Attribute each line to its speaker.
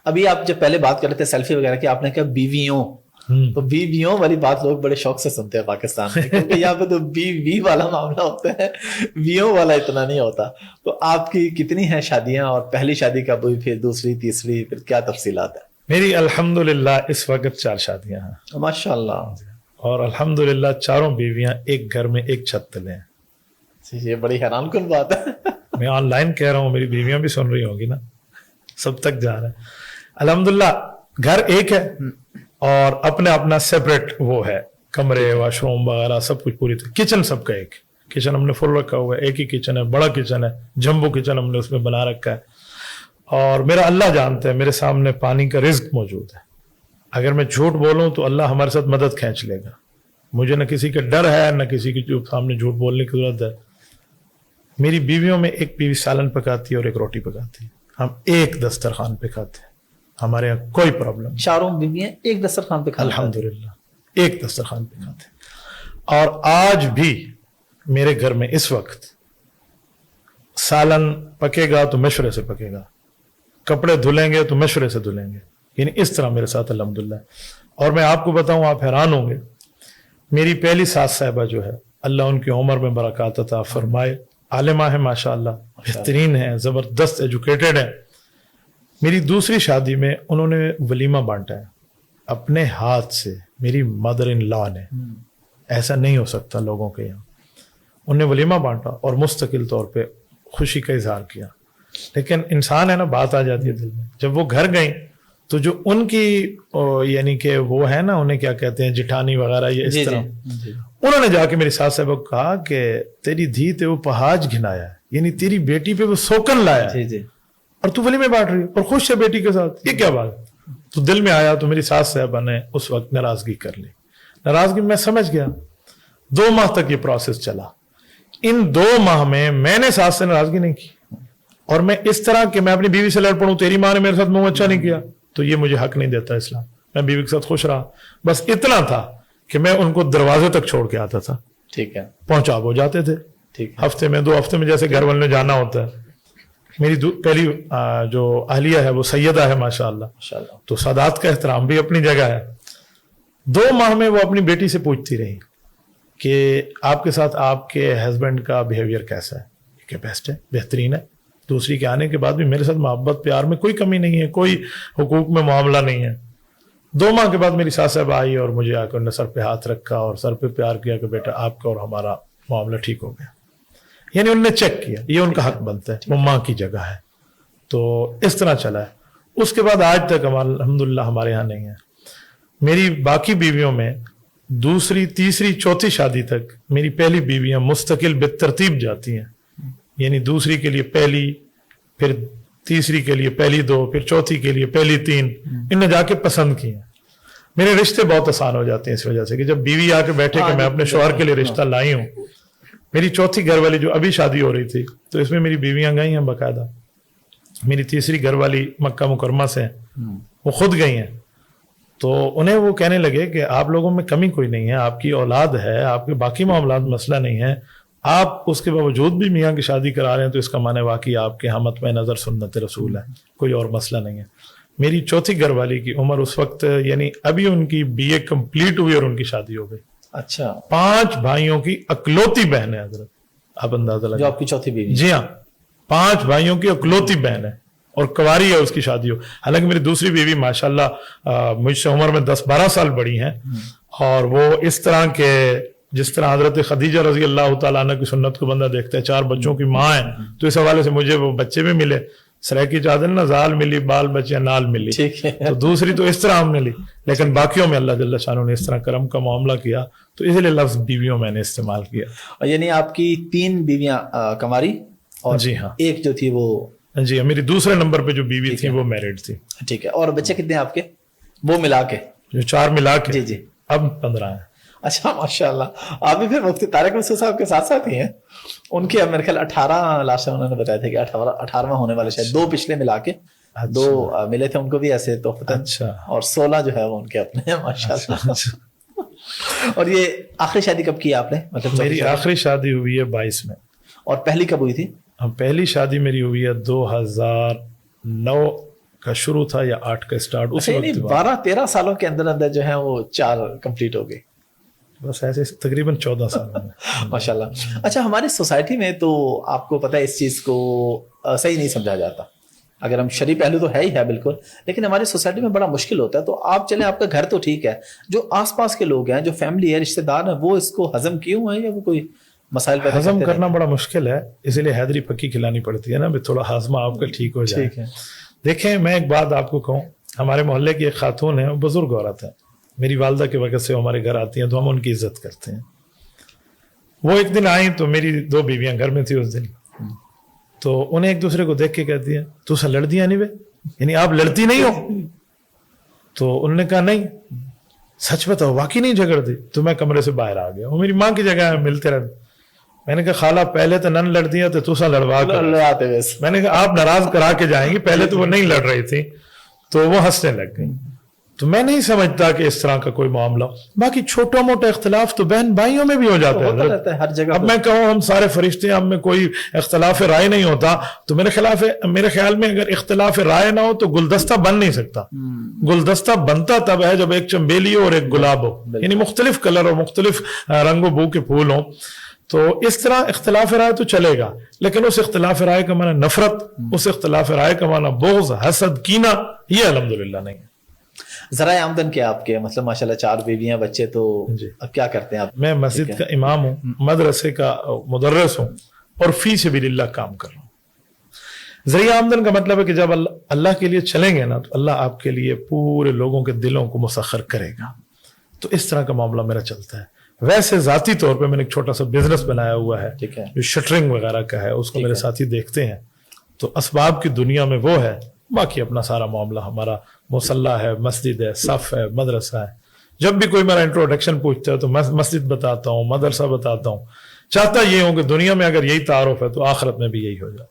Speaker 1: ابھی آپ جب پہلے بات کر رہے تھے سیلفی وغیرہ کی، آپ نے کہا بیویوں، تو بیویوں والی بات لوگ بڑے شوق سے سنتے ہیں پاکستان میں، کیونکہ یہاں پہ تو بیوی والا معاملہ ہوتا ہے، بیویوں والا اتنا نہیں ہوتا. تو آپ کی کتنی ہیں شادیاں، اور پہلی شادی کب ہوئی، پھر دوسری، تیسری، پھر کیا تفصیلات ہیں؟
Speaker 2: میری الحمدللہ اس وقت 4 شادیاں ہیں
Speaker 1: ماشاء اللہ.
Speaker 2: اور الحمدللہ چاروں بیویاں ایک گھر میں ایک چھت تلے ہیں.
Speaker 1: یہ بڑی حیران کن بات ہے.
Speaker 2: میں آن لائن کہہ رہا ہوں، میری بیویاں بھی سن رہی ہوں گی نا، سب تک جا رہا ہے. الحمدللہ گھر ایک ہے اور اپنا سیپریٹ وہ ہے، کمرے، واش روم وغیرہ سب کچھ پوری طرح. کچن سب کا ایک، کچن ہم نے فل رکھا ہوا ہے، ایک ہی کچن ہے، بڑا کچن ہے، جمبو کچن ہم نے اس میں بنا رکھا ہے. اور میرا اللہ جانتا ہے میرے سامنے پانی کا رزق موجود ہے. اگر میں جھوٹ بولوں تو اللہ ہمارے ساتھ مدد کھینچ لے گا. مجھے نہ کسی کا ڈر ہے، نہ کسی کے سامنے جھوٹ بولنے کی ضرورت ہے. میری بیویوں میں ایک بیوی سالن پکاتی ہے اور ایک روٹی پکاتی ہے. ہم ایک دسترخوان پہ کھاتے ہیں، ہمارے یہاں کوئی پرابلم نہیں.
Speaker 1: چاروں بیویاں ایک دسترخوان پہ کھاتے ہیں؟
Speaker 2: الحمدللہ ایک دسترخوان پہ کھاتے ہیں. اور آج بھی میرے گھر میں اس وقت سالن پکے گا تو مشورے سے پکے گا، کپڑے دھلیں گے تو مشورے سے دھلیں گے. یعنی اس طرح میرے ساتھ الحمدللہ. اور میں آپ کو بتاؤں، آپ حیران ہوں گے، میری پہلی ساس صاحبہ جو ہے، اللہ ان کی عمر میں برکات عطا فرمائے، عالمہ ہے ماشاءاللہ، بہترین ہے، زبردست ایجوکیٹڈ ہے. میری دوسری شادی میں انہوں نے ولیمہ بانٹا ہے اپنے ہاتھ سے، میری مدر ان لا نے. ایسا نہیں ہو سکتا لوگوں کے یہاں. انہوں نے ولیمہ بانٹا اور مستقل طور پہ خوشی کا اظہار کیا. لیکن انسان ہے نا، بات آ جاتی ہے دل میں. جب وہ گھر گئیں تو جو ان کی یعنی کہ وہ ہے نا، انہیں کیا کہتے ہیں، جٹھانی وغیرہ، یہ اس طرح انہوں نے جا کے میری ساس صاحبہ کو کہا کہ تیری دھی تے وہ پہاج گھنایا ہے، یعنی تیری بیٹی پہ وہ سوکن لایا ہے، اور تو ولیمے بانٹ رہی ہے اور خوش ہے بیٹی کے ساتھ، یہ کیا بات؟ تو دل میں آیا. تو میری ساس صاحبہ نے اس وقت ناراضگی کر لی. ناراضگی میں سمجھ گیا. 2 ماہ تک یہ پروسیس چلا. ان 2 ماہ میں نے ساس سے ناراضگی نہیں کی. اور میں اس طرح کہ میں اپنی بیوی سے لڑ پڑوں، تیری ماں نے میرے ساتھ منہ اچھا نہیں کیا، تو یہ مجھے حق نہیں دیتا اسلام. میں بیوی کے ساتھ خوش رہا. بس اتنا تھا کہ میں ان کو دروازے تک چھوڑ کے آتا تھا،
Speaker 1: ٹھیک ہے،
Speaker 2: پہنچا وہ جاتے تھے. ہفتے میں 2 ہفتے میں جیسے گھر والوں نے جانا ہوتا ہے. میری پہلی جو اہلیہ ہے وہ سیدہ ہے ماشاءاللہ، تو سادات کا احترام بھی اپنی جگہ ہے. 2 ماہ میں وہ اپنی بیٹی سے پوچھتی رہی کہ آپ کے ساتھ آپ کے ہسبینڈ کا بیہیویئر کیسا ہے؟ کہ بیسٹ ہے، بہترین ہے. دوسری کے آنے کے بعد بھی میرے ساتھ محبت پیار میں کوئی کمی نہیں ہے، کوئی حقوق میں معاملہ نہیں ہے. 2 ماہ کے بعد میری ساس صاحب آئی اور مجھے آ کر نے سر پہ ہاتھ رکھا اور سر پہ پیار کیا کہ بیٹا آپ کا اور ہمارا معاملہ ٹھیک ہو گیا. یعنی انہوں نے چیک کیا، یہ ان کا حق بنتا ہے، وہ ماں کی جگہ ہے. تو اس طرح چلا ہے. اس کے بعد آج تک الحمدللہ ہمارے یہاں نہیں ہے. میری باقی بیویوں میں دوسری، تیسری، چوتھی شادی تک میری پہلی بیویاں مستقل بالترتیب جاتی ہیں. یعنی دوسری کے لیے پہلی، پھر تیسری کے لیے پہلی 2، پھر چوتھی کے لیے پہلی 3. ان نے جا کے پسند کی ہیں. میرے رشتے بہت آسان ہو جاتے ہیں اس وجہ سے کہ جب بیوی آ کے بیٹھے کہ میں اپنے شوہر کے لیے رشتہ لائی ہوں. میری چوتھی گھر والی جو ابھی شادی ہو رہی تھی، تو اس میں میری بیویاں گئی ہیں باقاعدہ. میری تیسری گھر والی مکہ مکرمہ سے ہیں، وہ خود گئی ہیں. تو انہیں وہ کہنے لگے کہ آپ لوگوں میں کمی کوئی نہیں ہے، آپ کی اولاد ہے، آپ کے باقی معاملات مسئلہ نہیں ہے، آپ اس کے باوجود بھی میاں کی شادی کرا رہے ہیں، تو اس کا معنی واقعی آپ کے ہم مطمئن نظر سنت رسول ہے، کوئی اور مسئلہ نہیں ہے. میری چوتھی گھر والی کی عمر اس وقت یعنی ابھی ان کی BA کمپلیٹ ہوئی اور ان کی شادی ہو گئی.
Speaker 1: اچھا.
Speaker 2: 5 بھائیوں کی اکلوتی بہن ہے حضرت، آپ اندازہ لگائیں.
Speaker 1: جو آپ کی چوتھی بیوی؟ جی
Speaker 2: ہاں، 5 بھائیوں کی اکلوتی بہن ہے اور کنواری ہے، اس کی شادی ہو. حالانکہ میری دوسری بیوی ماشاءاللہ مجھ سے عمر میں 10-12 سال بڑی ہیں، اور وہ اس طرح کے جس طرح حضرت خدیجہ رضی اللہ تعالیٰ عنہ کی سنت کو بندہ دیکھتا ہے، 4 بچوں کی ماں ہے، تو اس حوالے سے مجھے وہ بچے بھی ملے. سرے کی چادر نہ زال ملی، بال بچے نال ملی. تو دوسری تو اس طرح ہم نے لی، لیکن باقیوں میں اللہ جل شانہ نے اس طرح کرم کا معاملہ کیا، تو اس لیے لفظ بیویوں میں نے استعمال کیا.
Speaker 1: یعنی آپ کی 3 بیویاں کنواری، اور
Speaker 2: جی ہاں،
Speaker 1: ایک جو تھی وہ،
Speaker 2: جی میری دوسرے نمبر پہ جو بیوی تھی وہ میرڈ تھی.
Speaker 1: ٹھیک ہے. اور بچے کتنے ہیں آپ کے وہ ملا کے؟
Speaker 2: جو 4 ملا کے؟
Speaker 1: جی جی.
Speaker 2: اب 15 ہیں.
Speaker 1: اچھا ماشاءاللہ. آپ بھی پھر مفتی طارق مسعود صاحب کے ساتھ ساتھ ہی ہیں. ان کے میرے خیال 18 لاسٹ میں انہوں نے بتایا تھا کہ 18واں ہونے والے، شاید 2 پچھلے ملا کے 2 ملے تھے ان کو بھی ایسے تحفتاً. اچھا. اور 16 جو ہے وہ ان کے اپنے ہیں ماشاءاللہ. اور یہ آخری شادی کب کی آپ نے؟ مطلب
Speaker 2: میری آخری شادی ہوئی ہے 22 میں.
Speaker 1: اور پہلی کب ہوئی تھی؟
Speaker 2: پہلی شادی میری ہوئی ہے 2009 کا شروع تھا یا 8 کا اسٹارٹ, اس وقت
Speaker 1: 12-13 سالوں کے اندر اندر جو ہے وہ 4 کمپلیٹ ہو گئی,
Speaker 2: بس ایسے تقریباً 14 سال میں.
Speaker 1: ماشاء اللہ. اچھا, ہماری سوسائٹی میں تو آپ کو پتہ ہے اس چیز کو صحیح نہیں سمجھا جاتا. اگر ہم شرعی پہلو تو ہے ہی ہے بالکل, لیکن ہماری سوسائٹی میں بڑا مشکل ہوتا ہے. تو آپ چلیں, آپ کا گھر تو ٹھیک ہے, جو آس پاس کے لوگ ہیں, جو فیملی ہے, رشتہ دار ہیں, وہ اس کو ہضم کیوں ہیں یا وہ کوئی مسائل پیدا
Speaker 2: ہضم کرنا بڑا مشکل ہے, اسی لیے حیدری پکی کھلانی پڑتی ہے نا, تھوڑا ہاضمہ آپ کا ٹھیک ہو جائے. دیکھیں میں ایک بات آپ کو کہوں, ہمارے محلے کی ایک خاتون ہے, بزرگ عورت ہے, میری والدہ کی وجہ سے ہمارے گھر آتی ہیں تو ہم ان کی عزت کرتے ہیں. وہ ایک دن آئی تو میری 2 بیویاں گھر میں تھی اس دن, تو انہیں ایک دوسرے کو دیکھ کے کہتی ہیں تو سا لڑ دیا نہیں بے, یعنی آپ لڑتی نہیں ہو؟ تو انہوں نے کہا نہیں, سچ بتاؤ واقعی نہیں جھگڑ دی. تو میں کمرے سے باہر آ گیا, وہ میری ماں کی جگہ ہے, ملتے رہتے. میں نے کہا خالہ پہلے تو نن لڑ دیا تو سا لڑوا کر, میں نے کہا آپ ناراض کرا کے جائیں گی, پہلے تو وہ نہیں لڑ رہی تھی. تو وہ ہنسنے لگ گئی. تو میں نہیں سمجھتا کہ اس طرح کا کوئی معاملہ, باقی چھوٹا موٹا اختلاف تو بہن بھائیوں میں بھی ہو جاتا ہے
Speaker 1: ہر جگہ.
Speaker 2: اب میں کہوں ہم سارے فرشتے, ہم میں کوئی اختلاف رائے نہیں ہوتا, تو میرے خیال میں اگر اختلاف رائے نہ ہو تو گلدستہ بن نہیں سکتا. گلدستہ بنتا تب ہے جب ایک چنبیلی ہو اور ایک گلاب ہو, یعنی مختلف کلر اور مختلف رنگ و بو کے پھول ہوں. تو اس طرح اختلاف رائے تو چلے گا, لیکن اس اختلاف رائے کا معنی نفرت, اس اختلاف رائے کا معنی بغض, حسد, کینہ, یہ الحمدللہ نہیں ہے.
Speaker 1: ذرائع آمدن کیا آپ کے, مطلب ماشاءاللہ 4 بیویاں, بچے, تو اب کیا کرتے ہیں آپ؟
Speaker 2: میں مسجد کا امام ہوں, مدرسے کا مدرس ہوں, اور فی سبیل اللہ کام کر رہا ہوں. ذریعہ آمدن کا مطلب ہے کہ جب اللہ کے لیے چلیں گے نا تو اللہ آپ کے لیے پورے لوگوں کے دلوں کو مسخر کرے گا. تو اس طرح کا معاملہ میرا چلتا ہے. ویسے ذاتی طور پہ میں نے ایک چھوٹا سا بزنس بنایا ہوا ہے جو شٹرنگ وغیرہ کا ہے, اس کو میرے ساتھی دیکھتے ہیں. تو اسباب کی دنیا میں وہ ہے, باقی اپنا سارا معاملہ ہمارا مصلی ہے, مسجد ہے, صف ہے, مدرسہ ہے. جب بھی کوئی میرا انٹروڈکشن پوچھتا ہے تو میں مسجد بتاتا ہوں, مدرسہ بتاتا ہوں. چاہتا یہ ہوں کہ دنیا میں اگر یہی تعارف ہے تو آخرت میں بھی یہی ہو جائے.